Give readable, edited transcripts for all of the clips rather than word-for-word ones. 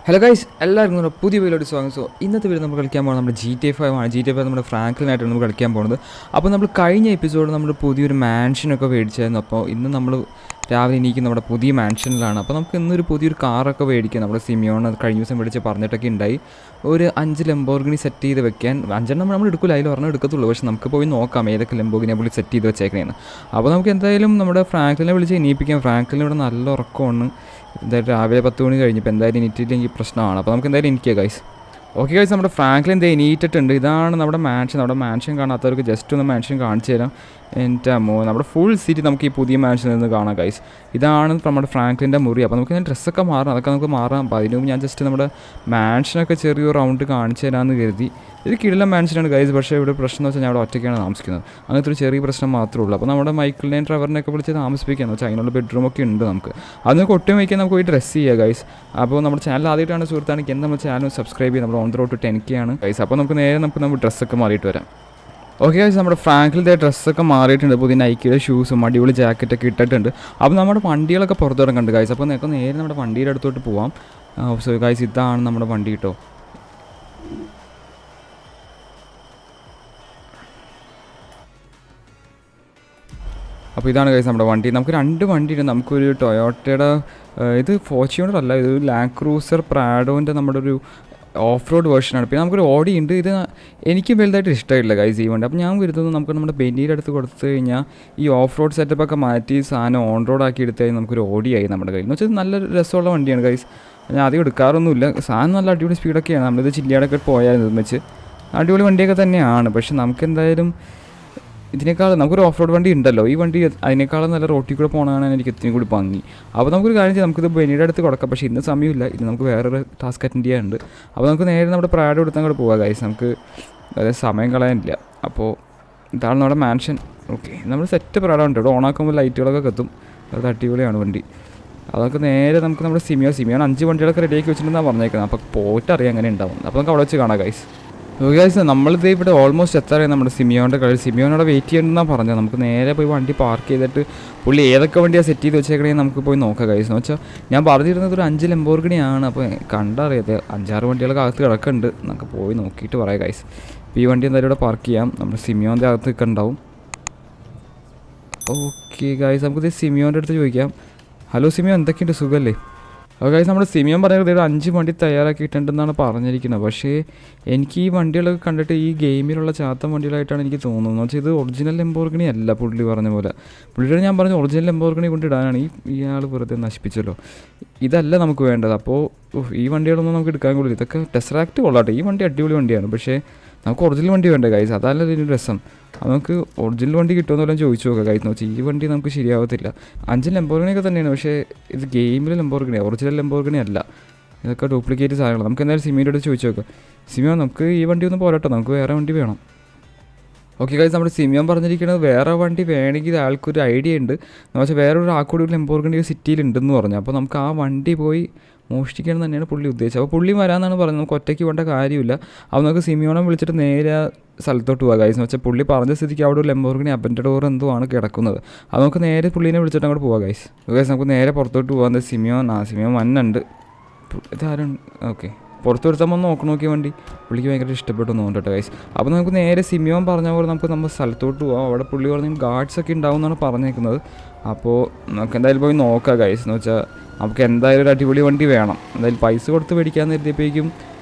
Hello guys, എല്ലാവർക്കും നമ്മുടെ പുതിയ വീഡിയോയുടെ സ്വാഗതം. സോ ഇന്നത്തെ വീഡിയോ നമ്മൾ കളിക്കാൻ പോകുന്നത് നമ്മുടെ GTA 5 ആണ്. GTA 5 നമ്മുടെ ഫ്രാങ്ക്ലിനായിട്ടാണ് നമ്മൾ കളിക്കാൻ പോകുന്നത്. അപ്പോൾ നമ്മൾ കഴിഞ്ഞ എപ്പിസോഡ് നമ്മൾ പുതിയൊരു മാൻഷനൊക്കെ മേടിച്ചായിരുന്നു. അപ്പോൾ ഇന്ന് നമ്മൾ രാവിലെ എണീക്കും നമ്മുടെ പുതിയ മാൻഷനിലാണ്. അപ്പോൾ നമുക്ക് ഇന്നൊരു പുതിയൊരു കാറൊക്കെ മേടിക്കാം. നമ്മുടെ സിമിയോൺ കഴിഞ്ഞ ദിവസം മേടിച്ച് പറഞ്ഞിട്ടൊക്കെ ഉണ്ടായി ഒരു 5 ലംബോർഗിനി സെറ്റ് ചെയ്ത് വെക്കാൻ. 5 നമ്മൾ എടുക്കില്ല, അതിൽ ഒരെണ്ണം എടുക്കത്തുള്ളൂ. പക്ഷേ നമുക്ക് പോയി നോക്കാം ഏതൊക്കെ ലംബോർഗിനെ പുള്ളി സെറ്റ് ചെയ്ത് വെച്ചേക്കണേന്ന്. അപ്പോൾ നമുക്ക് എന്തായാലും നമ്മുടെ ഫ്രാങ്ക്ലിനെ വിളിച്ച് എണീപ്പിക്കാം. ഫ്രാങ്ക്ലിന് ഇവിടെ നല്ല ഉറക്കമാണ്. എന്തായാലും രാവിലെ 10 മണി കഴിഞ്ഞപ്പോൾ എന്തായാലും എണീറ്റില്ലെങ്കിൽ പ്രശ്നമാണ്. അപ്പോൾ നമുക്ക് എന്തായാലും എണീക്കുക ഗൈസ്. ഓക്കെ ഗൈസ്, നമ്മുടെ ഫ്രാങ്ക്ലിൻ എന്താ എണീറ്റിട്ടുണ്ട്. ഇതാണ് നമ്മുടെ മാൻഷൻ കാണാത്തവർക്ക് ജസ്റ്റ് ഒന്ന് മാൻഷൻ കാണിച്ചു തരാം. എൻ്റെ നമ്മുടെ ഫുൾ സിറ്റി നമുക്ക് ഈ പുതിയ മാൻഷനിൽ നിന്ന് കാണാം ഗൈസ്. ഇതാണ് നമ്മുടെ ഫ്രാങ്ക്ലിൻ്റെ മുറി. അപ്പോൾ നമുക്ക് ഡ്രസ്സൊക്കെ മാറാം, അതൊക്കെ നമുക്ക് മാറാം. അപ്പോൾ അതിന് മുമ്പ് ഞാൻ ജസ്റ്റ് നമ്മുടെ മാൻഷനൊക്കെ ചെറിയൊരു റൗണ്ട് കാണിച്ചു തരാമെന്ന് കരുതി. ഇത് കിടില മാൻഷനാണ് ഗൈസ്. പക്ഷേ ഇവിടെ പ്രശ്നം എന്ന് വെച്ചാൽ ഞാൻ അവിടെ ഒറ്റയ്ക്കാണ് താമസിക്കുന്നത്. അങ്ങനത്തെ ഒരു ചെറിയ പ്രശ്നം മാത്രമേ ഉള്ളൂ. അപ്പോൾ നമ്മുടെ മൈക്കിളിനെയും ട്രെവറിനെയൊക്കെ വിളിച്ച് താമസിപ്പിക്കുകയെന്ന് വെച്ചാൽ അതിനുള്ള ബെഡ്റൂമൊക്കെ ഉണ്ട് നമുക്ക്. അതിനൊക്കെ ഒട്ടും വയ്ക്കാൻ നമുക്ക് പോയി ഡ്രസ്സ് ചെയ്യുക ഗൈസ്. അപ്പോൾ നമ്മുടെ ചാനൽ ആദ്യമായിട്ടാണ് സുഹൃത്താണെങ്കിൽ എന്താ നമ്മുടെ ചാനൽ സബ്സ്ക്രൈബ് ചെയ്യുക. നമ്മുടെ on the road to 10K ആണ് ഗൈസ്. അപ്പോൾ നമുക്ക് നേരെ നമുക്ക് ഡ്രസ്സൊക്കെ മാറിയിട്ട് വരാം. ഓക്കെ ഗൈസ്, നമ്മുടെ ഫ്രാങ്ക്ലിൻ്റെ ഡ്രസ്സൊക്കെ മാറിയിട്ടുണ്ട്. പുതിയ നൈക്കിയുടെ ഷൂസും അടിപൊളി ജാക്കറ്റൊക്കെ ഇട്ടിട്ടുണ്ട്. അപ്പോൾ നമ്മുടെ വണ്ടികളൊക്കെ പുറത്തിറങ്ങുന്നുണ്ട് ഗൈസ്. അപ്പോൾ നിങ്ങൾക്ക് നേരെ നമ്മുടെ വണ്ടിയുടെ അടുത്തോട്ട് പോവാം. സോ ഗൈസ്, ഇതാണ് നമ്മുടെ വണ്ടി കേട്ടോ. അപ്പോൾ ഇതാണ് ഗൈസ് നമ്മുടെ വണ്ടി. നമുക്ക് 2 വണ്ടിയുണ്ട്. നമുക്കൊരു ടൊയോട്ടയുടെ ഇത് ഫോർച്യൂണർ അല്ല, ഇത് ലാൻഡ് ക്രൂസർ പ്രാഡോൻ്റെ നമ്മുടെ ഒരു ഓഫ് റോഡ് വേർഷനാണ്. പിന്നെ നമുക്കൊരു ഓടി ഉണ്ട്. ഇത് എനിക്ക് വലുതായിട്ട് ഇഷ്ടമായിട്ടില്ല ഗൈസ് ഈ വണ്ടി. അപ്പോൾ ഞാൻ വരുന്നത് നമുക്ക് നമ്മുടെ ബെന്നിയുടെ അടുത്ത് കൊടുത്തു കഴിഞ്ഞാൽ ഈ ഓഫ് റോഡ് സെറ്റപ്പൊക്കെ മാറ്റി സാധനം ഓൺ റോഡ് ആക്കി എടുത്തു കഴിഞ്ഞാൽ നമുക്കൊരു ഓടിയായി നമ്മുടെ കയ്യിൽ. എന്ന് വെച്ചാൽ നല്ല രസമുള്ള വണ്ടിയാണ് ഗൈസ്. ഞാൻ അധികം എടുക്കാറൊന്നുമില്ല. സാധനം നല്ല അടിപൊളി സ്പീഡൊക്കെയാണ്. നമ്മളിത് ചില്ലിയാടൊക്കെ പോയാൽ വെച്ച് അടിപൊളി വണ്ടിയൊക്കെ തന്നെയാണ്. പക്ഷെ നമുക്ക് എന്തായാലും ഇതിനേക്കാൾ നമുക്കൊരു ഓഫ് റോഡ് വണ്ടി ഉണ്ടല്ലോ. ഈ വണ്ടി അതിനേക്കാളും നല്ല റോട്ടിൽ കൂടെ പോകണമെന്നാണ് എനിക്ക് ഇത്രയും കൂടി ഭംഗി. അപ്പോൾ നമുക്കൊരു കാര്യം ചെയ്യാം, നമുക്കിത് ബെന്നിയുടെ അടുത്ത് കൊടുക്കാം. പക്ഷേ ഇന്ന് സമയമില്ല, ഇത് നമുക്ക് വേറൊരു ടാസ്ക് അറ്റൻഡ് ചെയ്യാനുണ്ട്. അപ്പോൾ നമുക്ക് നേരെ നമ്മുടെ പ്രാഡ് എടുത്താൽ കൂടെ പോകാം ഗൈസ്. നമുക്ക് അതായത് സമയം കളയാനില്ല. അപ്പോൾ ഇതാണ് നമ്മുടെ മാൻഷൻ. ഓക്കെ, നമ്മൾ സെറ്റ് പ്രാഡുണ്ട്. ഇവിടെ ഓണാക്കുമ്പോൾ ലൈറ്റുകളൊക്കെ കത്തും. അത് അടിപൊളിയാണ് വണ്ടി. അതൊക്കെ നേരെ നമുക്ക് നമ്മുടെ സിമിയോൺ 5 വണ്ടികളൊക്കെ റെഡിയാക്കി വെച്ചിട്ടുണ്ടെന്നാണ് പറഞ്ഞേക്കുന്നത്. അപ്പോൾ പോയിട്ട് അറിയാം അങ്ങനെ ഉണ്ടാവും. അപ്പോൾ നമുക്ക് അവിടെ വെച്ച് കാണാം ഗൈസ്. ഗൈസ്, നമ്മളിത് ഇവിടെ ഓൾമോസ്റ്റ് എത്താറായി നമ്മുടെ സിമിയോൻ്റെ കളി. സിമിയോനോടെ വെയിറ്റ് ചെയ്യണമെന്നാണ് പറഞ്ഞത്. നമുക്ക് നേരെ പോയി വണ്ടി പാർക്ക് ചെയ്തിട്ട് പുള്ളി ഏതൊക്കെ വണ്ടിയാണ് സെറ്റ് ചെയ്ത് വെച്ചേക്കണമെങ്കിൽ നമുക്ക് പോയി നോക്കാം ഗൈസ്. എന്ന് വെച്ചാൽ ഞാൻ പറഞ്ഞിരുന്നത് ഒരു 5 ലംബോർഗിനിയാണ്. അപ്പോൾ കണ്ടറിയാതെ 5-6 വണ്ടികളൊക്കെ അകത്ത് കിടക്കുന്നുണ്ട്. നമുക്ക് പോയി നോക്കിയിട്ട് പറയാം ഗൈസ്. അപ്പോൾ ഈ വണ്ടി എന്തായാലും ഇവിടെ പാർക്ക് ചെയ്യാം. നമ്മുടെ സിമിയോൻ്റെ അകത്ത് ഒക്കെ ഉണ്ടാവും. ഓക്കെ ഗൈസ്, നമുക്കിത് സിമിയോൻ്റെ അടുത്ത് ചോദിക്കാം. ഹലോ സിമിയോ, എന്തൊക്കെയുണ്ട്, സുഖമല്ലേ? അപ്പോൾ ഗൈസ്, നമ്മുടെ സിമിയോൻ പറയുന്നത് ഒരു 5 വണ്ടി തയ്യാറാക്കിയിട്ടുണ്ടെന്നാണ് പറഞ്ഞിരിക്കുന്നത്. പക്ഷേ എനിക്ക് ഈ വണ്ടികളൊക്കെ കണ്ടിട്ട് ഈ ഗെയിമിലുള്ള ചാത്തൻ വണ്ടികളായിട്ടാണ് എനിക്ക് തോന്നുന്നത്. എന്ന് വെച്ചാൽ ഇത് ഒറിജിനൽ ലംബോർഗിനി അല്ല. പുള്ളി പറഞ്ഞ പോലെ പുള്ളിയോട് ഞാൻ പറഞ്ഞു ഒറിജിനൽ ലംബോർഗിനി കൊണ്ടിടാനാണ്. ഇയാൾ വെറുതെ നശിപ്പിച്ചല്ലോ. ഇതല്ല നമുക്ക് വേണ്ടത്. അപ്പോൾ ഈ വണ്ടികളൊന്നും നമുക്ക് എടുക്കാൻ കൊള്ളില്ല. ഇതൊക്കെ ടെസ്റാക്ട് കൊള്ളാട്ടെ. ഈ വണ്ടി അടിപൊളി വണ്ടിയാണ്. പക്ഷേ നമുക്ക് ഒറിജിനൽ വണ്ടി വേണ്ടേ ഗൈസ്? അതല്ല ഇതിന് രസം. അത് നമുക്ക് ഒറിജിനൽ വണ്ടി കിട്ടുമെന്നെല്ലാം ചോദിച്ചു നോക്കാം ഗൈസ്. എന്ന് വെച്ചാൽ ഈ വണ്ടി നമുക്ക് ശരിയാവത്തില്ല. 5 ലംബോർഗിനിയൊക്കെ തന്നെയാണ്. പക്ഷേ ഇത് ഗെയിമിൽ ലംബോർഗിനി, ഒറിജിനൽ ലംബോർഗിനി അല്ല. ഇതൊക്കെ ഡ്യൂപ്ലിക്കേറ്റ് സാധനങ്ങൾ. നമുക്ക് എന്തായാലും സിമിയുടെ അടുത്ത് ചോദിച്ചു നോക്കാം. സിമിയോ, നമുക്ക് ഈ വണ്ടി ഒന്നും പോരാട്ടോ, നമുക്ക് വേറെ വണ്ടി വേണം. ഓക്കെ ഗൈസ്, നമ്മുടെ സിമിയോൻ പറഞ്ഞിരിക്കുന്നത് വേറെ വണ്ടി വേണമെങ്കിൽ ആൾക്കൊരു ഐഡിയ ഉണ്ട്. എന്ന് വെച്ചാൽ വേറൊരു ആൾക്കൂടി ഒരു ലംബോർഗിനി സിറ്റിയിലുണ്ടെന്ന് പറഞ്ഞു. അപ്പോൾ നമുക്ക് ആ വണ്ടി പോയി മോഷ്ടിക്കണം തന്നെയാണ് പുള്ളി ഉദ്ദേശിച്ചത്. അപ്പോൾ പുള്ളി വരാമെന്നാണ് പറഞ്ഞത്. നമുക്ക് ഒറ്റയ്ക്ക് പോകേണ്ട കാര്യമില്ല. അപ്പോൾ നമുക്ക് സിമിയോനെ വിളിച്ചിട്ട് നേരെ സ്ഥലത്തോട്ട് പോകാം ഗൈസ്. എന്ന് വെച്ചാൽ പുള്ളി പറഞ്ഞ സ്ഥിതിക്ക് അവിടെ ഒരു ലംബോർഗിനി അബൻഡോർ എന്തോ ആണ് കിടക്കുന്നത്. അത് നമുക്ക് നേരെ പുള്ളീനെ വിളിച്ചിട്ട് അങ്ങോട്ട് പോകാം ഗൈസ്. ഗൈസ്, നമുക്ക് നേരെ പുറത്തോട്ട് പോകാൻ. സിമിയോൻ വന്നുണ്ട്. ഇതാരും ഓക്കെ പുറത്ത് എടുത്താൽ നോക്കിയ വണ്ടി പുള്ളിക്ക് ഭയങ്കര ഇഷ്ടപ്പെട്ടു തോന്നിട്ടോ ഗൈസ്. അപ്പോൾ നമുക്ക് നേരെ സിമിയോൻ പറഞ്ഞ പോലെ നമുക്ക് നമ്മുടെ സ്ഥലത്തോട്ട് പോകാം. അവിടെ പുള്ളി പറഞ്ഞ ഗാർഡ്സൊക്കെ ഉണ്ടാവും എന്നാണ് പറഞ്ഞേക്കുന്നത്. അപ്പോൾ നമുക്ക് എന്തായാലും പോയി നോക്കാം ഗൈസ്. എന്ന് വെച്ചാൽ നമുക്ക് എന്തായാലും ഒരു അടിപൊളി വണ്ടി വേണം. എന്തായാലും പൈസ കൊടുത്ത് മേടിക്കാമെന്ന് കരുതിയപ്പോഴേക്കും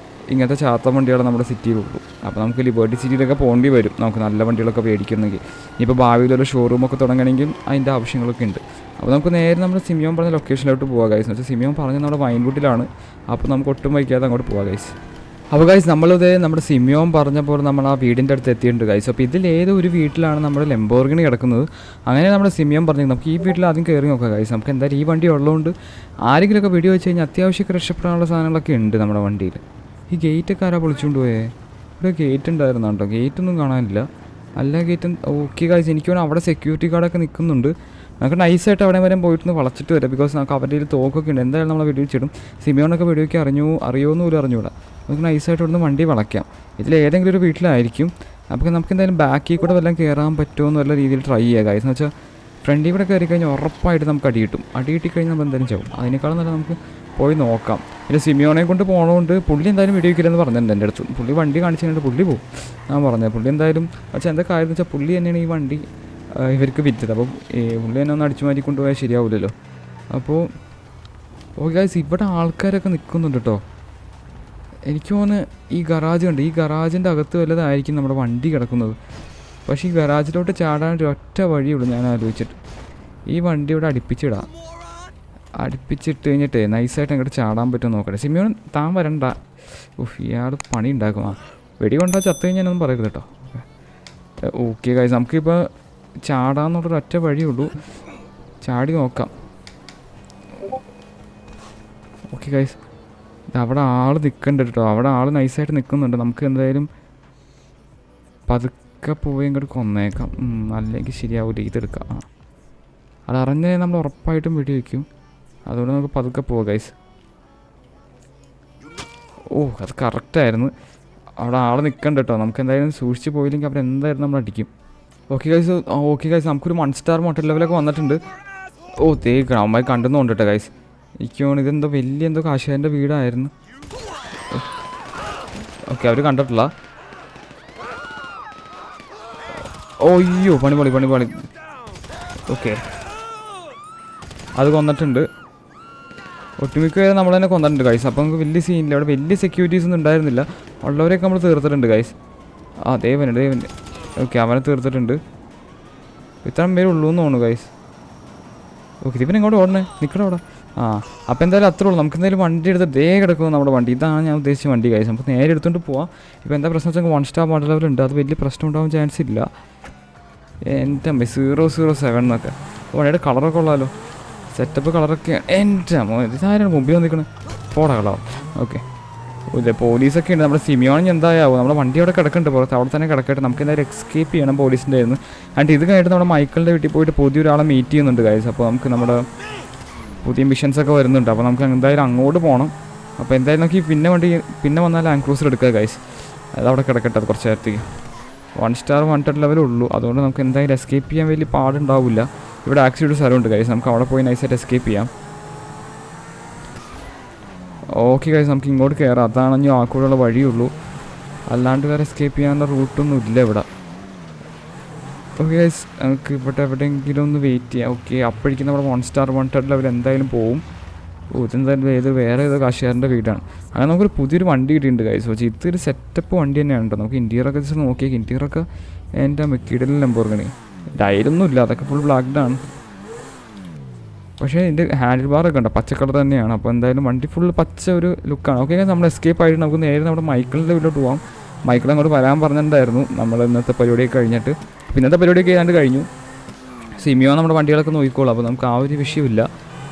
ഇങ്ങനത്തെ ചാത്ത വണ്ടികൾ നമ്മുടെ സിറ്റിയിലുള്ളൂ. അപ്പോൾ നമുക്ക് ലിബർട്ടി സിറ്റിയിലൊക്കെ പോകേണ്ടി വരും നമുക്ക് നല്ല വണ്ടികളൊക്കെ മേടിക്കുന്നെങ്കിൽ. ഇനിയിപ്പോൾ ഭാവിയിലൊരു ഷോറൂമൊക്കെ തുടങ്ങണമെങ്കിൽ അതിൻ്റെ ആവശ്യങ്ങളൊക്കെ ഉണ്ട്. അപ്പോൾ നമുക്ക് നേരെ നമ്മുടെ സിമിയോൻ പറഞ്ഞ ലൊക്കേഷനിലോട്ട് പോകാം ഗൈസ്. എന്ന് വെച്ചാൽ സിമിയോൻ പറഞ്ഞത് നമ്മുടെ വൈൻവുഡിലാണ്. അപ്പോൾ നമുക്ക് ഒട്ടും വൈകാതെ അങ്ങോട്ട് പോകാം ഗൈസ്. അപ്പോൾ ഗൈസ്, നമ്മളിത് നമ്മുടെ സിമിയോൻ പറഞ്ഞ പോലെ നമ്മൾ ആ വീടിൻ്റെ അടുത്ത് എത്തിയിട്ടുണ്ട് ഗൈസ്. അപ്പോൾ ഇതിലേതോ ഒരു വീട്ടിലാണ് നമ്മുടെ ലംബോർഗിനി കിടക്കുന്നത്. അങ്ങനെ നമ്മുടെ സിമിയോൻ പറഞ്ഞു നമുക്ക് ഈ വീട്ടിൽ ആദ്യം കയറി നോക്കാം ഗൈസ്. നമുക്ക് എന്തായാലും ഈ വണ്ടി ഉള്ളതുകൊണ്ട് ആരെങ്കിലുമൊക്കെ വീഡിയോ വെച്ച് കഴിഞ്ഞാൽ അത്യാവശ്യമൊക്കെ രക്ഷപ്പെടാനുള്ള സാധനങ്ങളൊക്കെ ഉണ്ട് നമ്മുടെ വണ്ടിയിൽ. ഈ ഗേറ്റൊക്കെ ആരാ പൊളിച്ചുകൊണ്ട് പോയേ? ഇവിടെ ഗേറ്റ് ഉണ്ടായിരുന്നു കേട്ടോ. ഗേറ്റൊന്നും കാണാനില്ല. അല്ല ഗേറ്റ് ഓക്കെ ഗൈസ്, എനിക്ക് വേണം അവിടെ സെക്യൂരിറ്റി ഗാർഡൊക്കെ നിൽക്കുന്നുണ്ട്. നമുക്ക് നൈസായിട്ട് അവിടെ വരെ പോയിട്ട് വളച്ചിട്ട് വരാം. ബിക്കോസ് നമുക്ക് അവരുടെ തോക്കൊക്കെ ഉണ്ട്. എന്തായാലും നമ്മളെ വെടിവെച്ചിടും. സിമിയോണൊക്കെ വെടിവെക്കാൻ അറിയുമോയെന്ന് പോലും അറിഞ്ഞൂടാ. നമുക്ക് നൈസായിട്ട് ഇവിടുന്ന് വണ്ടി വളയ്ക്കാം. ഇതിലേതെങ്കിലും ഒരു വീട്ടിലായിരിക്കും. അപ്പോൾ നമുക്ക് എന്തായാലും ബാക്കിൽ കൂടെ വല്ലതും കയറാൻ പറ്റുമോ എന്നുള്ള രീതിയിൽ ട്രൈ ചെയ്യുക ഗൈസ്. എന്ന് വെച്ചാൽ ഫ്രണ്ടിൽ കൂടെ കയറി കഴിഞ്ഞാൽ ഉറപ്പായിട്ട് നമുക്ക് അടി കിട്ടും. അടി കിട്ടിക്കഴിഞ്ഞാൽ നമ്മൾ എന്തായാലും ചാവും. അതിനേക്കാളും നല്ല നമുക്ക് പോയി നോക്കാം. പിന്നെ സിമിയോനെ കൊണ്ട് പോകണതുകൊണ്ട് പുള്ളി എന്തായാലും വീഡിയോ വയ്ക്കില്ലെന്ന് പറഞ്ഞിട്ടുണ്ട് എൻ്റെ അടുത്ത്. പുള്ളി വണ്ടി കാണിച്ചു കഴിഞ്ഞിട്ട് പുള്ളി പോകും ഞാൻ പറഞ്ഞത്. പുള്ളി എന്തായാലും പക്ഷേ എന്താ കാര്യം എന്ന് വെച്ചാൽ പുള്ളി തന്നെയാണ് ഈ വണ്ടി ഇവർക്ക് വിറ്റത്. അപ്പോൾ പുള്ളി തന്നെ ഒന്ന് അടിച്ചു മാറ്റി കൊണ്ടുപോയാൽ ശരിയാവില്ലല്ലോ. അപ്പോൾ ഓക്കെ ഗൈസ്, ഇവിടെ ആൾക്കാരൊക്കെ നിൽക്കുന്നുണ്ട് കേട്ടോ. എനിക്ക് തോന്നുന്നു ഈ ഗറാജ് ഉണ്ട്, ഈ ഗറാജിൻ്റെ അകത്ത് വല്ലതായിരിക്കും നമ്മുടെ വണ്ടി കിടക്കുന്നത്. പക്ഷേ ഈ ഗറാജിലോട്ട് ചാടാൻ ഒരു ഒറ്റ വഴിയുള്ളൂ ഞാൻ ആലോചിച്ചിട്ട്. ഈ വണ്ടി ഇവിടെ അടുപ്പിച്ചിട്ട് കഴിഞ്ഞിട്ട് നൈസായിട്ട് അങ്ങോട്ട് ചാടാൻ പറ്റുമോ നോക്കട്ടെ. സിമിയോൻ താൻ വരണ്ട. ഇയാൾ പണി ഉണ്ടാക്കും. വെടി കൊണ്ടാൽ ചത്തു കഴിഞ്ഞാൽ പറയരുത് കേട്ടോ. ഓക്കെ ഗൈസ്, നമുക്കിപ്പോൾ ചാടാന്നുള്ളൊരു ഒറ്റ വഴിയുള്ളൂ. ചാടി നോക്കാം. ഓക്കെ ഗൈസ്, അവിടെ ആൾ നിൽക്കണ്ട കേട്ടോ. അവിടെ ആൾ നൈസായിട്ട് നിൽക്കുന്നുണ്ട്. നമുക്ക് എന്തായാലും പതുക്കെ പോയി ഇങ്ങോട്ട് കൊന്നേക്കാം. അല്ലെങ്കിൽ ശരിയാവില്ല. ഇതെടുക്കാം. അത് അറിഞ്ഞ് നമ്മൾ ഉറപ്പായിട്ടും വെടി വയ്ക്കും. അതുകൊണ്ട് നമുക്ക് പതുക്കെ പോവാം ഗൈസ്. അത് കറക്റ്റായിരുന്നു. അവിടെ ആൾ നിൽക്കണ്ട കേട്ടോ. നമുക്ക് എന്തായാലും സൂക്ഷിച്ച് പോയില്ലെങ്കിൽ അവരെന്തായാലും നമ്മൾ അടിക്കും. ഓക്കെ ഗൈസ്, നമുക്കൊരു 1 സ്റ്റാർ മോട്ടൽ ലെവലൊക്കെ വന്നിട്ടുണ്ട്. ഗ്രാമമായി കണ്ടെന്നുണ്ട് കേട്ടോ ഗൈസ്. എനിക്ക് തോന്നുന്നു ഇതെന്തോ എന്തോ കാശുകാരൻ്റെ വീടായിരുന്നു. ഓക്കെ, അവർ കണ്ടിട്ടില്ല. അയ്യോ, പണി. ഓക്കെ, അത് കൊന്നിട്ടുണ്ട്. ഒട്ടുമിക്ക നമ്മൾ തന്നെ കൊന്നിട്ടുണ്ട് ഗൈസ്. അപ്പോൾ നമുക്ക് വലിയ സീനില്ല. അവിടെ വലിയ സെക്യൂരിറ്റീസ് ഒന്നും ഉണ്ടായിരുന്നില്ല. ഉള്ളവരെയൊക്കെ നമ്മൾ തീർത്തിട്ടുണ്ട് ഗൈസ്. ദേവനുണ്ട്. ഓക്കെ, അവനെ തീർത്തിട്ടുണ്ട്. ഇത്രയും പേര് ഉള്ളൂ എന്ന് തോന്നുന്നു ഗൈസ്. ഓക്കെ, ഇതിപ്പം ഇങ്ങോട്ട് ഓടണേ, നിൽക്കണം അവിടെ. അപ്പോൾ എന്തായാലും അത്രേ ഉള്ളൂ. നമുക്ക് എന്തായാലും വണ്ടി എടുത്ത് കിടക്കും നമ്മുടെ വണ്ടി. ഇതാണ് ഞാൻ ഉദ്ദേശിച്ച വണ്ടി ഗൈസ്. നമുക്ക് നേരെ എടുത്തുകൊണ്ട് പോവാം. ഇപ്പോൾ എന്താ പ്രശ്നം വെച്ചാൽ 1 സ്റ്റാർ മോഡൽ ലെവലുണ്ട്. അത് വലിയ പ്രശ്നം ഉണ്ടാവാൻ ചാൻസ് ഇല്ല. എൻ്റെ 007 എന്നൊക്കെ വണ്ടിയുടെ കളറൊക്കെ ഉള്ളാലോ. സെറ്റപ്പ് കളറൊക്കെ എൻ്റെ ഇതാരാണ് മുമ്പിൽ വന്നിരിക്കണത്? പോടാ കളറാവും. ഓക്കെ, പോലീസൊക്കെ ഉണ്ട്. നമ്മുടെ സിമിയോണിന് എന്തായാവും. നമ്മുടെ വണ്ടി അവിടെ കിടക്കുന്നുണ്ട് പുറത്ത്. അവിടെ തന്നെ കിടക്കട്ടെ. നമുക്ക് എന്തായാലും എസ്കേപ്പ് ചെയ്യണം പോലീസിൻ്റെ ആയിരുന്നു. ആൻഡ് ഇത് കഴിഞ്ഞിട്ട് നമ്മുടെ മൈക്കിളിൻ്റെ വീട്ടിൽ പോയിട്ട് പുതിയൊരാളെ മീറ്റ് ചെയ്യുന്നുണ്ട് ഗൈസ്. അപ്പോൾ നമുക്ക് നമ്മുടെ പുതിയ മിഷൻസൊക്കെ വരുന്നുണ്ട്. അപ്പോൾ നമുക്ക് എന്തായാലും അങ്ങോട്ട് പോകണം. അപ്പോൾ എന്തായാലും നമുക്ക് പിന്നെ വന്നാൽ ലാൻഡ് ക്രൂസർ എടുക്കുക ഗൈസ്. അതവിടെ കിടക്കട്ടെ. അത് കുറച്ച് നേരത്തേക്ക് 1 സ്റ്റാർ 100 ലെവലേ ഉള്ളൂ. അതുകൊണ്ട് നമുക്ക് എന്തായാലും എസ്കേപ്പ് ചെയ്യാൻ വലിയ പാടുണ്ടാവില്ല. ഇവിടെ ആക്സിഡൻറ്റ് സ്ഥലമുണ്ട് ഗൈസ്. നമുക്ക് അവിടെ പോയി നൈസായിട്ട് എസ്കേപ്പ് ചെയ്യാം. ഓക്കെ ഗൈസ്, നമുക്ക് ഇങ്ങോട്ട് കയറാം. അതാണ് ഇനി ആക്കൂടെയുള്ള വഴിയുള്ളൂ. അല്ലാണ്ട് വേറെ എസ്കേപ്പ് ചെയ്യാനുള്ള റൂട്ടൊന്നും ഇല്ല ഇവിടെ. ഓക്കെ ഗൈസ്, നമുക്ക് ഇവിടെ എവിടെയെങ്കിലും ഒന്ന് വെയിറ്റ് ചെയ്യാം. ഓക്കെ, അപ്പോഴേക്കും നമ്മുടെ 1 സ്റ്റാർ 100 ലെവൽ എന്തായാലും പോവും. ഇതെന്തായാലും വേറെ ഏതോ കാശുകാരൻ്റെ വീടാണ്. അങ്ങനെ നമുക്കൊരു പുതിയൊരു വണ്ടി കിട്ടിയിട്ടുണ്ട് ഗൈസ്. പക്ഷേ ഇതൊരു സെറ്റപ്പ് വണ്ടി തന്നെയാണ് കേട്ടോ. നമുക്ക് ഇൻറ്റീരിയറൊക്കെ ജസ്റ്റ് നോക്കിയാൽ ഇൻറ്റീരിയറൊക്കെ എൻ്റെ കിടലിൽ ലംബോർഗിനി. ടയറൊന്നും ഇല്ല, അതൊക്കെ ഫുൾ ബ്ലാക്ക്ഡാണ്. പക്ഷേ ഇതിൻ്റെ ഹാൻഡിൽ ബാറൊക്കെ ഉണ്ട്, പച്ച കളർ തന്നെയാണ്. അപ്പോൾ എന്തായാലും വണ്ടി ഫുൾ പച്ച ഒരു ലുക്കാണ്. ഓക്കെ, നമ്മൾ എസ്കേപ്പ് ആയിട്ട് നമുക്ക് നേരെ നമ്മുടെ മൈക്കിളിൻ്റെ വീട്ടിലോട്ട് പോകാം. മൈക്കിൾ അങ്ങോട്ട് വരാൻ പറഞ്ഞിട്ടുണ്ടായിരുന്നു നമ്മൾ ഇന്നത്തെ പരിപാടിയൊക്കെ കഴിഞ്ഞിട്ട്. ഇന്നത്തെ പരിപാടിയൊക്കെ ഏതാണ്ട് കഴിഞ്ഞു. സിമിയോ നമ്മുടെ വണ്ടികളൊക്കെ നോക്കിക്കോളാം. അപ്പോൾ നമുക്ക് ആ ഒരു വിഷയമില്ല.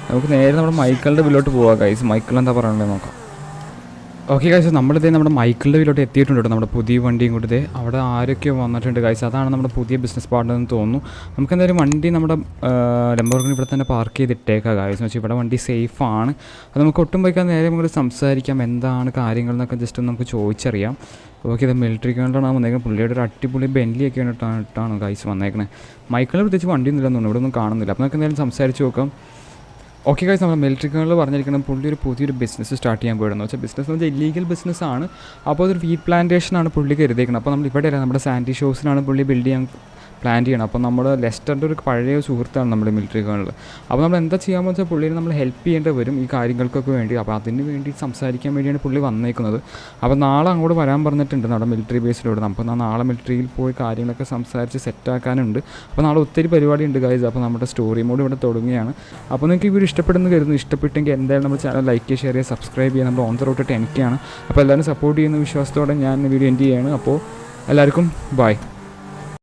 നമുക്ക് നേരെ നമ്മുടെ മൈക്കിളിൻ്റെ വീട്ടിലോട്ട് പോകാം ഗൈസ്. മൈക്കിൾ എന്താ പറയണത് നോക്കാം. ഓക്കെ ഗൈസ്, നമ്മളിതേ നമ്മുടെ മൈക്കിളിൻ്റെ വീട്ടിലോട്ട് എത്തിയിട്ടുണ്ട് കേട്ടോ. നമ്മുടെ പുതിയ വണ്ടിയും കൂടി അവിടെ ആരൊക്കെയോ വന്നിട്ടുണ്ട് ഗൈസ്. അതാണ് നമ്മുടെ പുതിയ ബിസിനസ് പാർട്ണർ എന്ന് തോന്നുന്നു. നമുക്ക് എന്തായാലും വണ്ടി നമ്മുടെ ലംബോർഗിനി ഇവിടെ തന്നെ പാർക്ക് ചെയ്തിട്ടേക്കാം ഗൈസ്. എന്ന് വെച്ചാൽ ഇവിടെ വണ്ടി സേഫാണ്. അത് നമുക്ക് ഒട്ടും പോയിക്കാൻ നേരെ നമുക്ക് സംസാരിക്കാം. എന്താണ് കാര്യങ്ങൾ എന്നൊക്കെ ജസ്റ്റ് ഒന്ന് നമുക്ക് ചോദിച്ചറിയാം. ഓക്കെ, ഇത് മിലിറ്ററി കണ്ടാണ് വന്നേക്കുന്നത്. പുള്ളിയുടെ ഒരു അടിപൊളി ബെൻലിയൊക്കെ ഇട്ടാണ് ഗൈസ് വന്നേക്കണേ. മൈക്കിളിൽ പ്രത്യേകിച്ച് വണ്ടിയൊന്നും ഇല്ലെന്ന് തോന്നുന്നു. ഇവിടെ ഒന്നും കാണുന്നില്ല. അപ്പോൾ നമുക്ക് എന്തായാലും സംസാരിച്ച് നോക്കാം. ഓക്കെ ഗൈസ്, നമ്മുടെ മിലിറ്ററി കണലിൽ പറഞ്ഞിരിക്കണം പുള്ളി ഒരു പുതിയൊരു ബിസിനസ് സ്റ്റാർട്ട് ചെയ്യാൻ പോയിടുന്നു. വെച്ചാൽ ബിസിനസ് എന്ന് വെച്ചാൽ ഇല്ലീഗൽ ബിസിനസ്സാണ്. അപ്പോൾ അതൊരു വീറ്റ് പ്ലാന്റേഷനാണ് പുള്ളി കരുതിയിരിക്കുന്നത്. അപ്പോൾ നമ്മൾ ഇവിടെ നമ്മുടെ സാൻഡി ഷോസിനാണ് പുള്ളി ബിൽഡ് ചെയ്യാൻ പ്ലാൻ ചെയ്യണം. അപ്പോൾ നമ്മുടെ ലെസ്റ്ററിൻ്റെ ഒരു പഴയ സുഹൃത്താണ് നമ്മുടെ മിലിറ്ററി കണലിൽ. അപ്പോൾ നമ്മൾ എന്താ ചെയ്യാമെന്ന് വെച്ചാൽ പുള്ളിനെ നമ്മൾ ഹെൽപ്പ് ചെയ്യേണ്ടി വരും ഈ കാര്യങ്ങൾക്കൊക്കെ വേണ്ടി. അപ്പോൾ അതിന് വേണ്ടി സംസാരിക്കാൻ വേണ്ടിയാണ് പുള്ളി വന്നേക്കുന്നത്. അപ്പോൾ നാളെ അങ്ങോട്ട് വരാൻ പറഞ്ഞിട്ടുണ്ട് നമ്മുടെ മിലിറ്ററി ബേസിലൂടെ. അപ്പോൾ നാളെ മിലിറ്ററിയിൽ പോയി കാര്യങ്ങളൊക്കെ സംസാരിച്ച് സെറ്റാക്കാനുണ്ട്. അപ്പോൾ നാളെ ഒത്തിരി പരിപാടി ഉണ്ട് ഗൈസ്. അപ്പോൾ നമ്മുടെ സ്റ്റോറി മോഡ് ഇവിടെ തുടങ്ങുകയാണ്. അപ്പോൾ നിങ്ങൾക്ക് ഈ വീഡിയോ ഇഷ്ടപ്പെടുന്നു കരുതുന്നു. ഇഷ്ടപ്പെട്ടെങ്കിൽ എന്തായാലും നമ്മുടെ ചാനൽ ലൈക്ക് ചെയ്യുക, ഷെയർ ചെയ്യുക, സബ്സ്ക്രൈബ് ചെയ്യുക. നമ്മൾ ഓൺ ദ റോഡ് 10K ആണ്. അപ്പോൾ എല്ലാവരും സപ്പോർട്ട് ചെയ്യുന്ന വിശ്വാസത്തോടെ ഞാൻ വീഡിയോ എൻഡ് ചെയ്യുകയാണ്. അപ്പോൾ എല്ലാവർക്കും ബൈ.